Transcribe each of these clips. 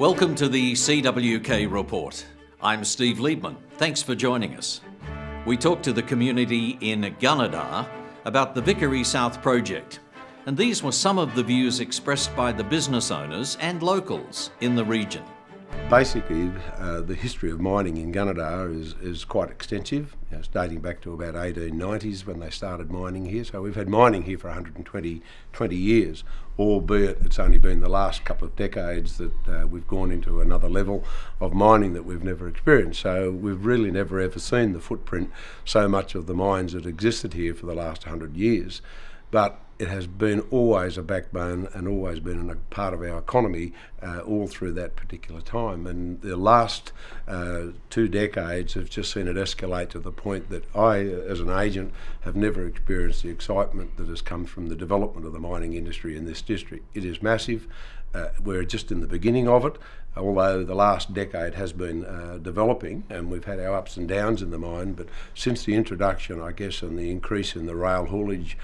Welcome to the CWK Report. I'm Steve Liebman. Thanks for joining us. We talked to the community in Gunnedah about the Vickery South project, and these were some of the views expressed by the business owners and locals in the region. Basically, the history of mining in Gunnedah is quite extensive. It's dating back to about 1890s when they started mining here. So we've had mining here for 120 years, albeit it's only been the last couple of decades that we've gone into another level of mining that we've never experienced. So we've really never ever seen the footprint so much of the mines that existed here for the last 100 years. But it has been always a backbone and always been a part of our economy all through that particular time. And the last 2 decades have just seen it escalate to the point that I, as an agent, have never experienced the excitement that has come from the development of the mining industry in this district. It is massive. We're just in the beginning of it, although the last decade has been developing and we've had our ups and downs in the mine, but since the introduction, I guess, and the increase in the rail haulage,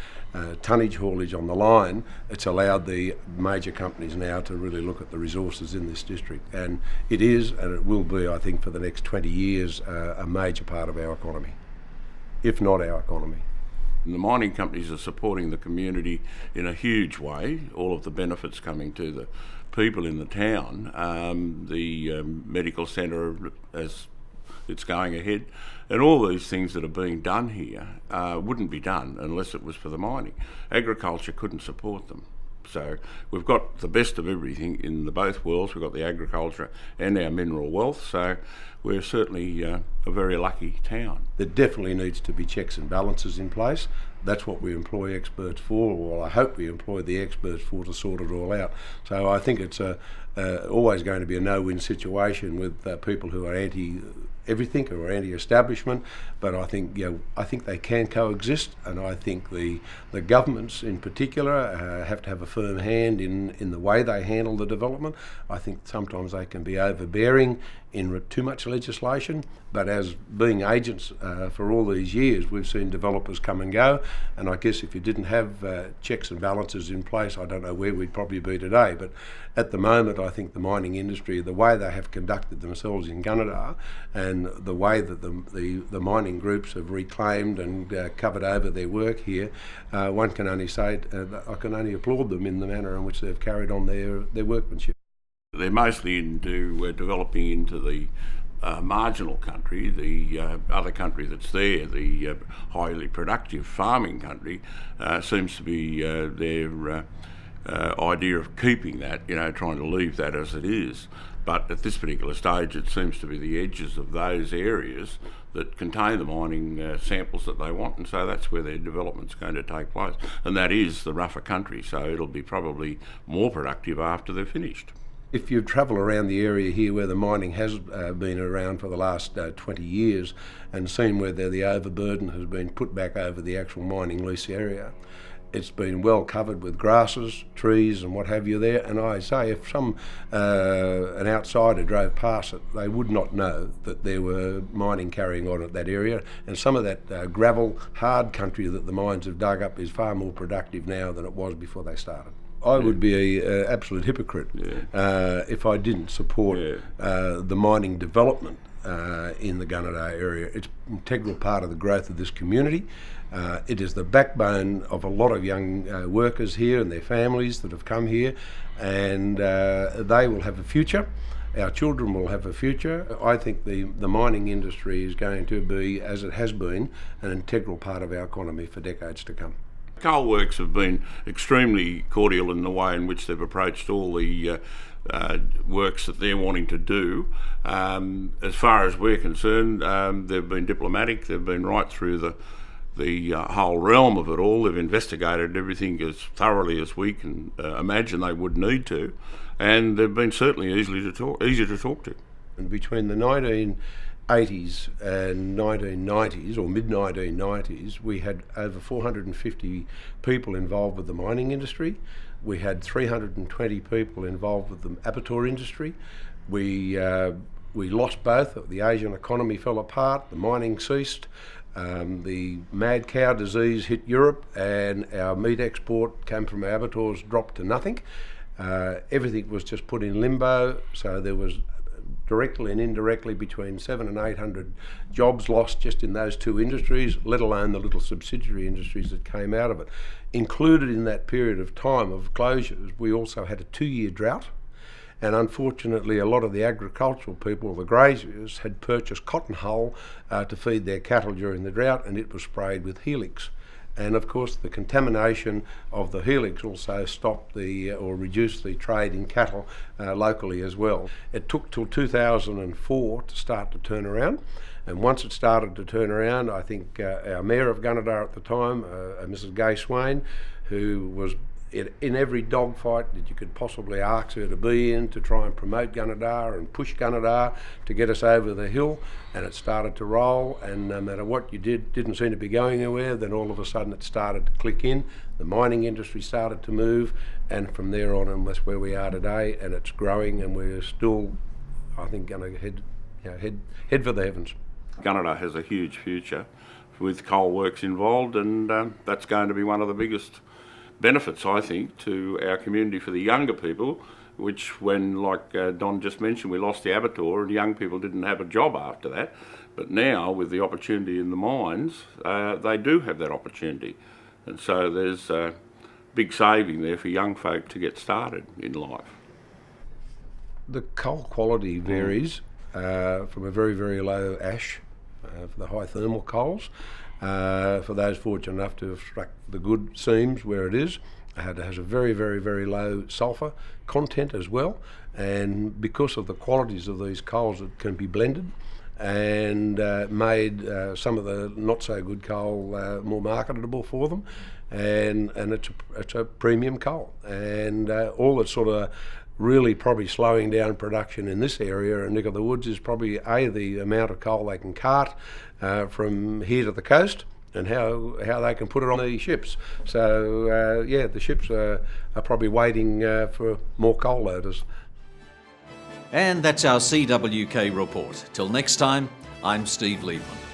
tonnage haulage on the line, it's allowed the major companies now to really look at the resources in this district. And it is, and it will be, I think, for the next 20 years, a major part of our economy, if not our economy. And the mining companies are supporting the community in a huge way, all of the benefits coming to the people in the town. The medical centre, as it's going ahead, and all these things that are being done here wouldn't be done unless it was for the mining. Agriculture couldn't support them. So we've got the best of everything in the both worlds. We've got the agriculture and our mineral wealth, so we're certainly a very lucky town. There definitely needs to be checks and balances in place. That's what we employ experts for, or I hope we employ the experts for, to sort it all out. So I think it's always going to be a no-win situation with people who are anti-everything or anti-establishment, but I think they can coexist, and I think the governments in particular have to have a firm hand in the way they handle the development. I think sometimes they can be overbearing in too much legislation, but as being agents for all these years, we've seen developers come and go, and I guess if you didn't have checks and balances in place, I don't know where we'd probably be today. But at the moment, I think the mining industry, the way they have conducted themselves in Gunnedah, and the way that the mining groups have reclaimed and covered over their work here, one can only say, I can only applaud them in the manner in which they've carried on their workmanship. They're mostly into developing into the marginal country, the other country that's there, the highly productive farming country, seems to be their idea of keeping that, trying to leave that as it is. But at this particular stage, it seems to be the edges of those areas that contain the mining samples that they want, and so that's where their development's going to take place. And that is the rougher country, so it'll be probably more productive after they're finished. If you travel around the area here where the mining has been around for the last 20 years and seen where the overburden has been put back over the actual mining lease area, it's been well covered with grasses, trees and what have you there, and I say if an outsider drove past it, they would not know that there were mining carrying on at that area, and some of that gravel, hard country that the mines have dug up is far more productive now than it was before they started. I would be an absolute hypocrite if I didn't support the mining development in the Gunnedah area. It's an integral part of the growth of this community. It is the backbone of a lot of young workers here and their families that have come here, and they will have a future. Our children will have a future. I think the mining industry is going to be, as it has been, an integral part of our economy for decades to come. Coal works have been extremely cordial in the way in which they've approached all the works that they're wanting to do. As far as we're concerned, they've been diplomatic. They've been right through the whole realm of it all. They've investigated everything as thoroughly as we can imagine they would need to, and they've been certainly easy to talk to. And between the 1980s and 1990s, or mid-1990s, we had over 450 people involved with the mining industry. We had 320 people involved with the abattoir industry. We lost both. The Asian economy fell apart, the mining ceased, the mad cow disease hit Europe, and our meat export came from our abattoirs dropped to nothing. Everything was just put in limbo, so there was directly and indirectly between 700 and 800 jobs lost just in those two industries, let alone the little subsidiary industries that came out of it. Included in that period of time of closures, we also had a 2-year drought, and unfortunately a lot of the agricultural people, the graziers, had purchased cotton hull to feed their cattle during the drought, and it was sprayed with helix. And of course the contamination of the helix also stopped or reduced the trade in cattle locally as well. It took till 2004 to start to turn around, and once it started to turn around, I think our Mayor of Gunnedah at the time, Mrs. Gay Swain, who was in every dogfight that you could possibly ask her to be in to try and promote Gunnedah and push Gunnedah to get us over the hill, and it started to roll, and no matter what you did, didn't seem to be going anywhere. Then all of a sudden it started to click in, the mining industry started to move, and from there on, and that's where we are today, and it's growing, and we're still, I think, going to head for the heavens. Gunnedah has a huge future with coal works involved, and that's going to be one of the biggest benefits, I think, to our community for the younger people, which when, like Don just mentioned, we lost the abattoir and young people didn't have a job after that. But now, with the opportunity in the mines, they do have that opportunity. And so there's a big saving there for young folk to get started in life. The coal quality varies from a very, very low ash for the high thermal coals. For those fortunate enough to have struck the good seams where it is, it has a very, very, very low sulphur content as well, and because of the qualities of these coals, it can be blended and made some of the not so good coal more marketable for them, and it's a premium coal, and all that's sort of really probably slowing down production in this area and Neck of the Woods is probably the amount of coal they can cart from here to the coast, and how they can put it on the ships. So the ships are probably waiting for more coal loaders. And that's our CWK report. Till next time, I'm Steve Liebman.